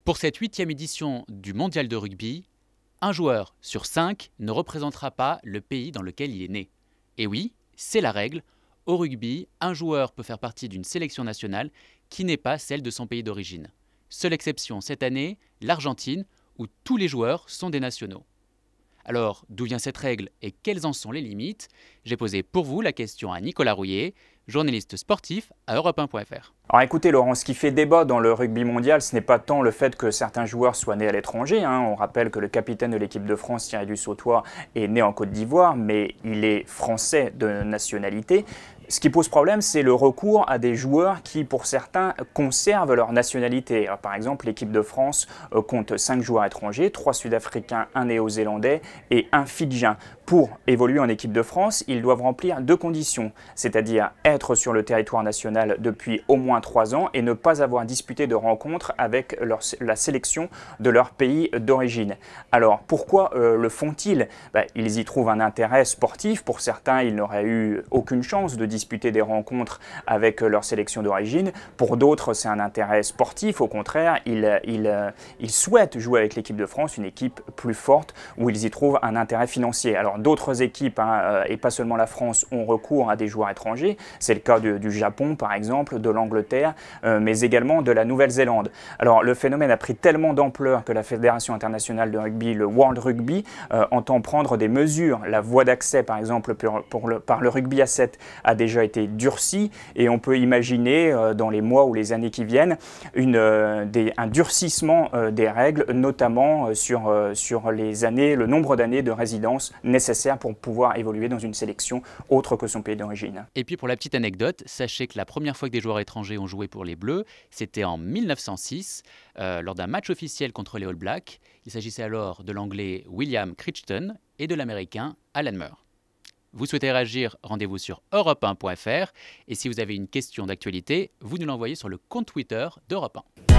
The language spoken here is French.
Pour cette 8e édition du Mondial de rugby, un joueur sur 5 ne représentera pas le pays dans lequel il est né. Et oui, c'est la règle. Au rugby, un joueur peut faire partie d'une sélection nationale qui n'est pas celle de son pays d'origine. Seule exception cette année, l'Argentine, où tous les joueurs sont des nationaux. Alors, d'où vient cette règle et quelles en sont les limites? J'ai posé pour vous la question à Nicolas Rouillet, journaliste sportif à Europe1.fr. Alors écoutez Laurent, ce qui fait débat dans le rugby mondial, ce n'est pas tant le fait que certains joueurs soient nés à l'étranger. On rappelle que le capitaine de l'équipe de France, Thierry Dusautoir, est né en Côte d'Ivoire, mais il est français de nationalité. Ce qui pose problème, c'est le recours à des joueurs qui, pour certains, conservent leur nationalité. Alors, par exemple, l'équipe de France compte 5 joueurs étrangers, 3 Sud-Africains, 1 Néo-Zélandais et 1 Fidjien. Pour évoluer en équipe de France, ils doivent remplir 2 conditions, c'est-à-dire être sur le territoire national depuis au moins 3 ans et ne pas avoir disputé de rencontres avec la sélection de leur pays d'origine. Alors, pourquoi le font-ils? Ils y trouvent un intérêt sportif. Pour certains, ils n'auraient eu aucune chance de disputer des rencontres avec leur sélection d'origine. Pour d'autres, c'est un intérêt sportif. Au contraire, ils souhaitent jouer avec l'équipe de France, une équipe plus forte où ils y trouvent un intérêt financier. Alors d'autres équipes, et pas seulement la France, ont recours à des joueurs étrangers. C'est le cas du Japon, par exemple, de l'Angleterre, mais également de la Nouvelle-Zélande. Alors le phénomène a pris tellement d'ampleur que la Fédération internationale de rugby, le World Rugby, entend prendre des mesures. La voie d'accès, par exemple, par le rugby à 7 a déjà été durcie et on peut imaginer dans les mois ou les années qui viennent un durcissement des règles, notamment sur le nombre d'années de résidence nécessaires pour pouvoir évoluer dans une sélection autre que son pays d'origine. Et puis pour la petite anecdote, sachez que la première fois que des joueurs étrangers ont joué pour les Bleus, c'était en 1906, lors d'un match officiel contre les All Blacks. Il s'agissait alors de l'anglais William Crichton et de l'américain Alan Moore. Vous souhaitez réagir, rendez-vous sur Europe1.fr. Et si vous avez une question d'actualité, vous nous l'envoyez sur le compte Twitter d'Europe 1.